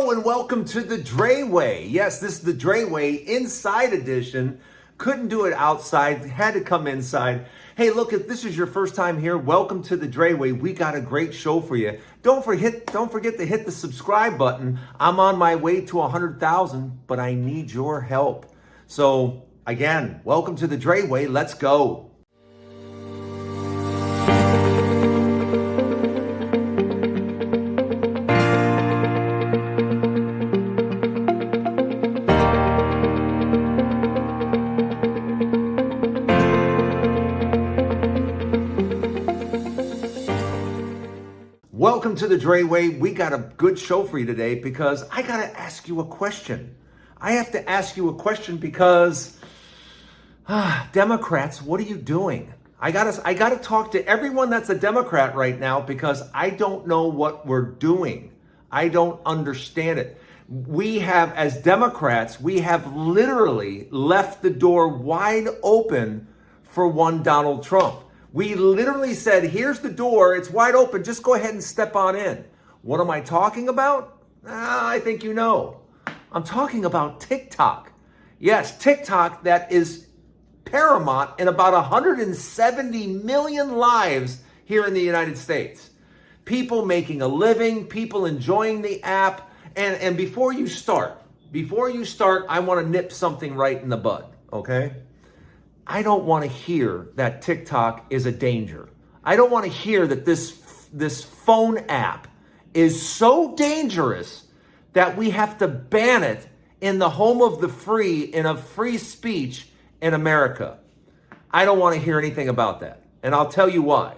Hello and welcome to the Drayway. Yes, this is the Drayway Inside Edition. Couldn't do it outside, had to come inside. Hey, look, if this is your first time here, welcome to the Drayway. We got a great show for you. Don't forget to hit the subscribe button. I'm on my way to 100,000, but I need your help. So again, welcome to the Drayway. Let's go. Welcome to the Drayway. We got a good show for you today because I got to ask you a question. I have to ask you a question because, Democrats, what are you doing? I got to talk to everyone that's a Democrat right now because I don't know what we're doing. I don't understand it. We have, as Democrats, we have literally left the door wide open for one Donald Trump. We literally said, here's the door, it's wide open, just go ahead and step on in. What am I talking about? I think you know. I'm talking about TikTok. Yes, TikTok that is paramount in about 170 million lives here in the United States. People making a living, people enjoying the app. And before you start, I want to nip something right in the bud, okay? I don't want to hear that TikTok is a danger. I don't want to hear that this phone app is so dangerous that we have to ban it in the home of the free, in a free speech in America. I don't want to hear anything about that. And I'll tell you why.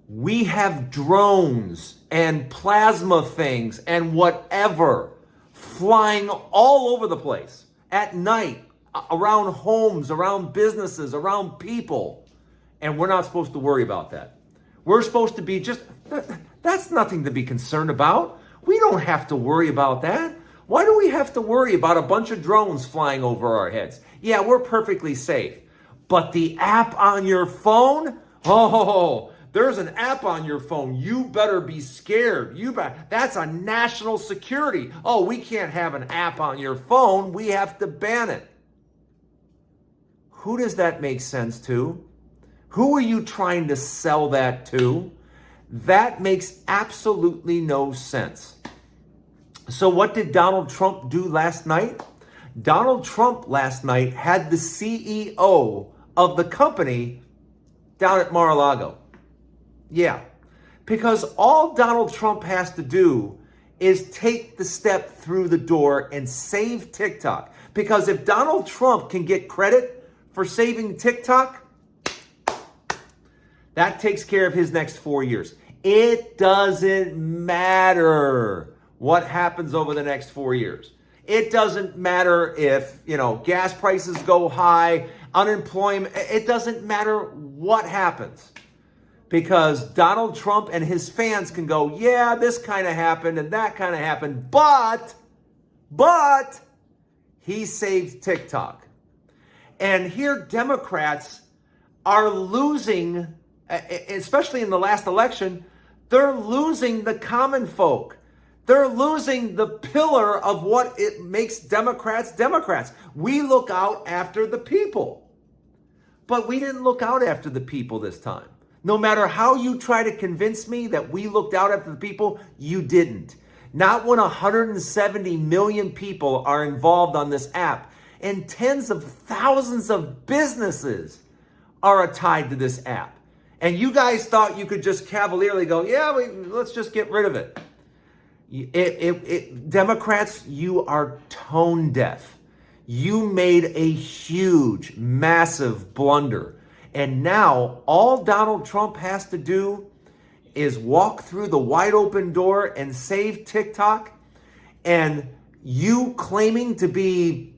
We have drones and plasma things and whatever flying all over the place at night, around homes, around businesses, around people. And we're not supposed to worry about that. We're supposed to be that's nothing to be concerned about. We don't have to worry about that. Why do we have to worry about a bunch of drones flying over our heads? Yeah, we're perfectly safe. But the app on your phone? Oh, there's an app on your phone. You better be scared. That's a national security. Oh, we can't have an app on your phone. We have to ban it. Who does that make sense to? Who are you trying to sell that to? That makes absolutely no sense. So what did Donald Trump do last night? Donald Trump last night had the CEO of the company down at Mar-a-Lago. Yeah, because all Donald Trump has to do is take the step through the door and save TikTok. Because if Donald Trump can get credit for saving TikTok, that takes care of his next 4 years. It doesn't matter what happens over the next 4 years. It doesn't matter if, gas prices go high, unemployment, it doesn't matter what happens. Because Donald Trump and his fans can go, yeah, this kind of happened and that kind of happened, but he saved TikTok. And here Democrats are losing, especially in the last election, they're losing the common folk. They're losing the pillar of what it makes Democrats Democrats. We look out after the people. But we didn't look out after the people this time. No matter how you try to convince me that we looked out after the people, you didn't. Not when 170 million people are involved on this app. And tens of thousands of businesses are tied to this app. And you guys thought you could just cavalierly go, yeah, let's just get rid of it. Democrats, you are tone deaf. You made a huge, massive blunder. And now all Donald Trump has to do is walk through the wide open door and save TikTok. And you claiming to be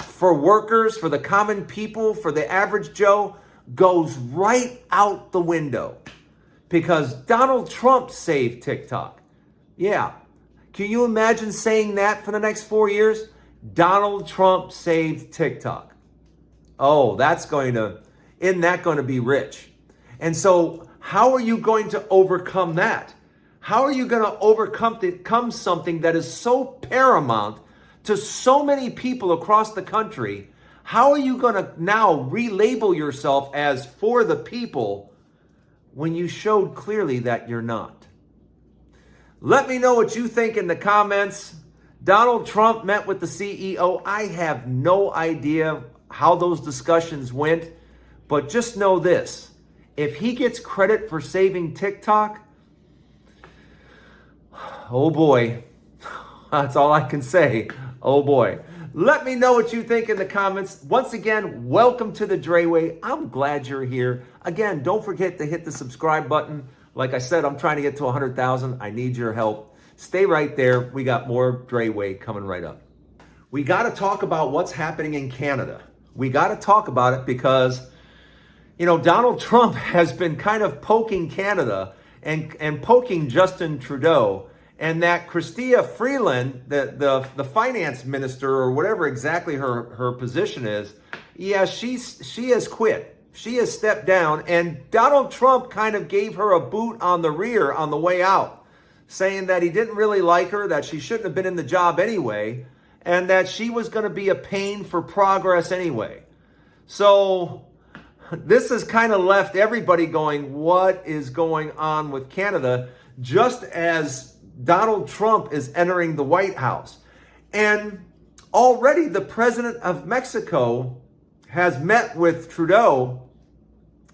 for workers, for the common people, for the average Joe, goes right out the window. Because Donald Trump saved TikTok. Yeah. Can you imagine saying that for the next 4 years? Donald Trump saved TikTok. Oh, isn't that going to be rich? And so how are you going to overcome that? How are you going to overcome something that is so paramount to so many people across the country? How are you going to now relabel yourself as for the people when you showed clearly that you're not? Let me know what you think in the comments. Donald Trump met with the CEO. I have no idea how those discussions went, but just know this. If he gets credit for saving TikTok, oh boy, that's all I can say. Oh boy. Let me know what you think in the comments. Once again, welcome to the Drayway. I'm glad you're here. Again, don't forget to hit the subscribe button. Like I said, I'm trying to get to 100,000. I need your help. Stay right there. We got more Drayway coming right up. We got to talk about what's happening in Canada. We got to talk about it because, Donald Trump has been kind of poking Canada and poking Justin Trudeau. And that Chrystia Freeland, the finance minister or whatever exactly her position is, yeah, she has quit. She has stepped down. And Donald Trump kind of gave her a boot on the rear on the way out, saying that he didn't really like her, that she shouldn't have been in the job anyway, and that she was going to be a pain for progress anyway. So this has kind of left everybody going, what is going on with Canada? Just as Donald Trump is entering the White House. And already the president of Mexico has met with Trudeau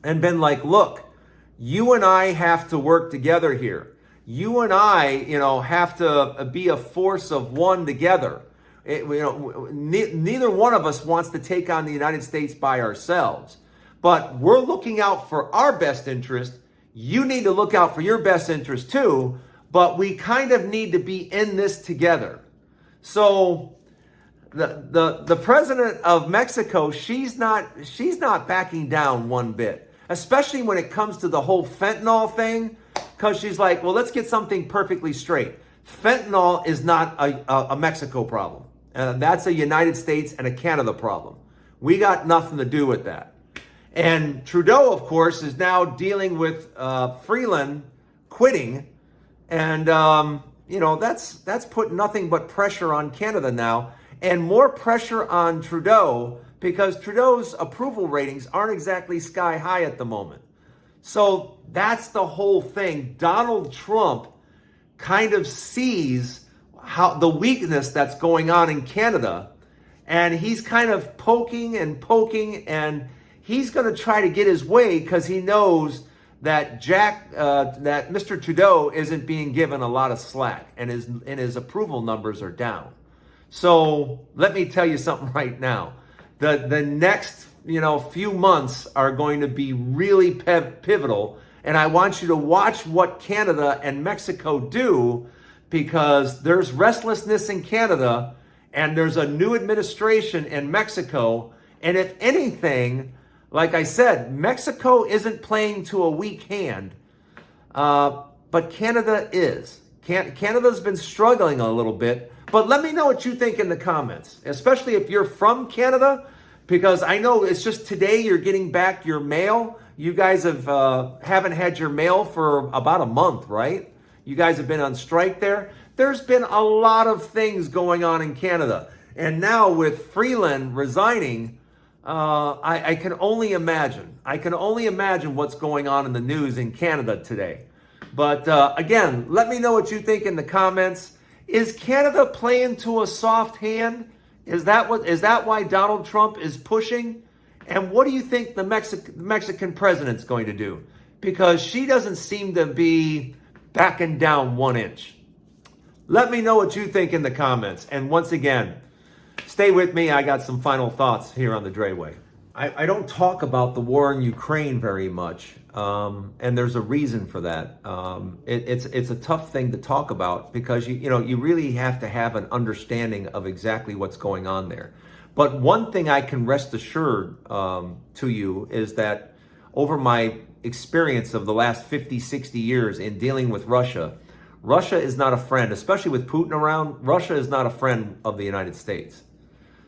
and been like, look, you and I have to work together here. You and I, have to be a force of one together. Neither one of us wants to take on the United States by ourselves. But we're looking out for our best interest. You need to look out for your best interest too. But we kind of need to be in this together. So the president of Mexico, she's not backing down one bit, especially when it comes to the whole fentanyl thing, because she's like, well, let's get something perfectly straight. Fentanyl is not a Mexico problem. That's a United States and a Canada problem. We got nothing to do with that. And Trudeau, of course, is now dealing with Freeland quitting. And, that's put nothing but pressure on Canada now, and more pressure on Trudeau because Trudeau's approval ratings aren't exactly sky high at the moment. So that's the whole thing. Donald Trump kind of sees how the weakness that's going on in Canada, and he's kind of poking, and he's going to try to get his way because he knows that that Mr. Trudeau isn't being given a lot of slack, and his approval numbers are down. So let me tell you something right now. The next few months are going to be really pivotal, and I want you to watch what Canada and Mexico do, because there's restlessness in Canada and there's a new administration in Mexico, and if anything, like I said, Mexico isn't playing to a weak hand, but Canada is. Canada's been struggling a little bit, but let me know what you think in the comments, especially if you're from Canada, because I know it's just today you're getting back your mail. You guys haven't had your mail for about a month, right? You guys have been on strike there. There's been a lot of things going on in Canada, and now with Freeland resigning, I can only imagine. I can only imagine what's going on in the news in Canada today. But again, let me know what you think in the comments. Is Canada playing to a soft hand? Is that why Donald Trump is pushing? And what do you think the Mexican president's going to do? Because she doesn't seem to be backing down 1 inch. Let me know what you think in the comments. And once again, stay with me. I got some final thoughts here on the Drayway. I don't talk about the war in Ukraine very much, and there's a reason for that. It's a tough thing to talk about because you really have to have an understanding of exactly what's going on there. But one thing I can rest assured to you is that over my experience of the last 50, 60 years in dealing with Russia, Russia is not a friend, especially with Putin around. Russia is not a friend of the United States.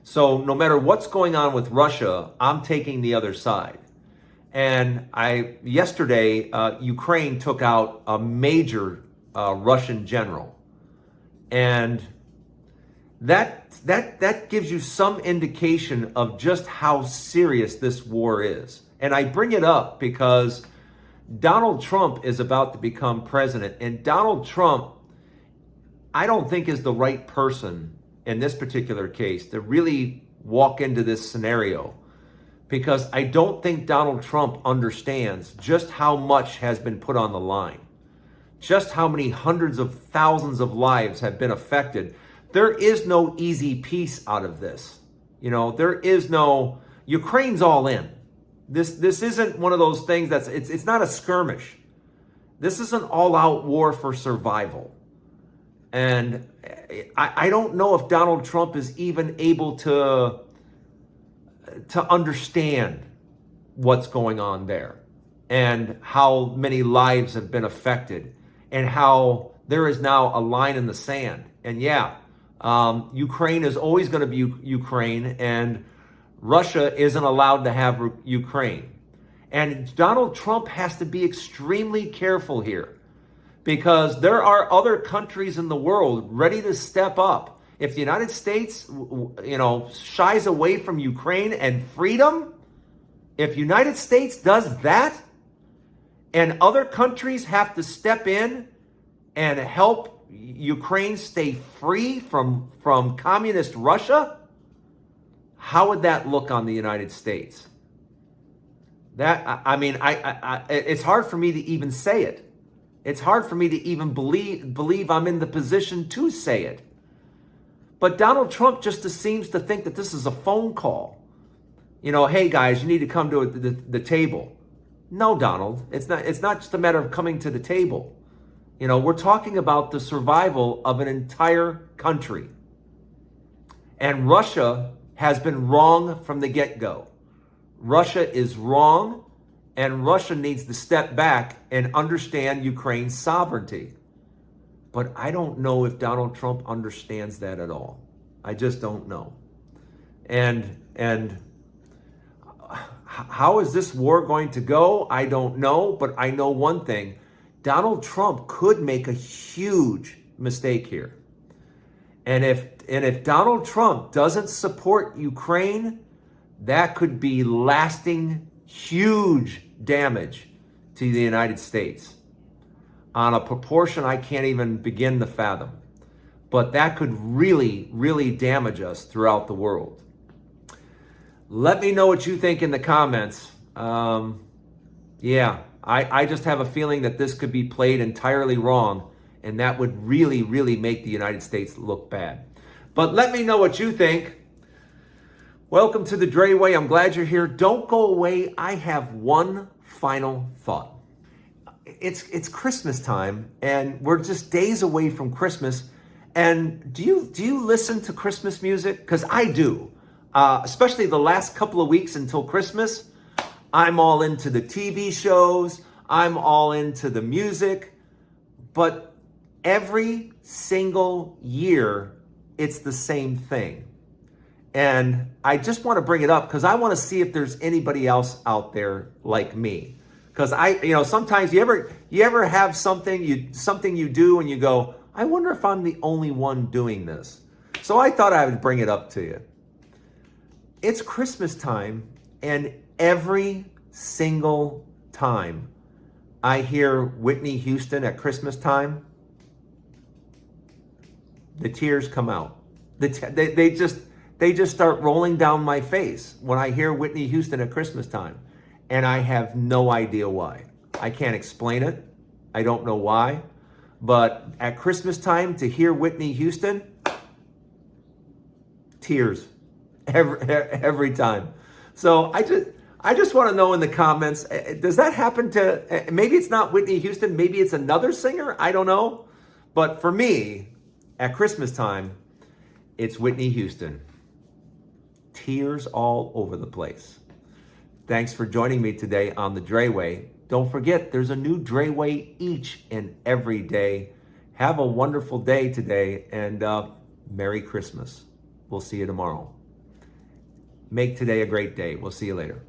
So no matter what's going on with Russia, I'm taking the other side. And yesterday, Ukraine took out a major Russian general. And that gives you some indication of just how serious this war is. And I bring it up because Donald Trump is about to become president, and Donald Trump, I don't think, is the right person in this particular case to really walk into this scenario, because I don't think Donald Trump understands just how much has been put on the line, just how many hundreds of thousands of lives have been affected. There is no easy peace out of this. There is no, Ukraine's all in. This isn't one of those things it's not a skirmish. This is an all-out war for survival. And I don't know if Donald Trump is even able to understand what's going on there, and how many lives have been affected, and how there is now a line in the sand. And Ukraine is always going to be Ukraine, and Russia isn't allowed to have Ukraine. And Donald Trump has to be extremely careful here, because there are other countries in the world ready to step up. If the United States, shies away from Ukraine and freedom, if United States does that, and other countries have to step in and help Ukraine stay free from communist Russia, how would that look on the United States? It's hard for me to even say it. It's hard for me to even believe I'm in the position to say it. But Donald Trump just seems to think that this is a phone call. Hey guys, you need to come to the table. No, Donald, it's not just a matter of coming to the table. We're talking about the survival of an entire country. And Russia has been wrong from the get-go. Russia is wrong, and Russia needs to step back and understand Ukraine's sovereignty. But I don't know if Donald Trump understands that at all. I just don't know. And how is this war going to go? I don't know, but I know one thing. Donald Trump could make a huge mistake here. And if Donald Trump doesn't support Ukraine, that could be lasting, huge damage to the United States on a proportion I can't even begin to fathom. But that could really, really damage us throughout the world. Let me know what you think in the comments. I just have a feeling that this could be played entirely wrong, and that would really, really make the United States look bad. But let me know what you think. Welcome to the Drayway. I'm glad you're here. Don't go away. I have one final thought. It's Christmas time, and we're just days away from Christmas. And do you listen to Christmas music? Because I do. Especially the last couple of weeks until Christmas. I'm all into the TV shows. I'm all into the music. But every single year, it's the same thing. And I just want to bring it up because I want to see if there's anybody else out there like me. Because sometimes you ever have something you do and you go, I wonder if I'm the only one doing this. So I thought I would bring it up to you. It's Christmas time, and every single time I hear Whitney Houston at Christmas time, the tears come out. They just start rolling down my face when I hear Whitney Houston at Christmas time. And I have no idea why. I can't explain it. I don't know why. But at Christmas time, to hear Whitney Houston, tears every time. So I just want to know in the comments, does that happen to, maybe it's not Whitney Houston, maybe it's another singer, I don't know. But for me, at Christmas time, it's Whitney Houston. Tears all over the place. Thanks for joining me today on the Drayway. Don't forget, there's a new Drayway each and every day. Have a wonderful day today, and Merry Christmas. We'll see you tomorrow. Make today a great day. We'll see you later.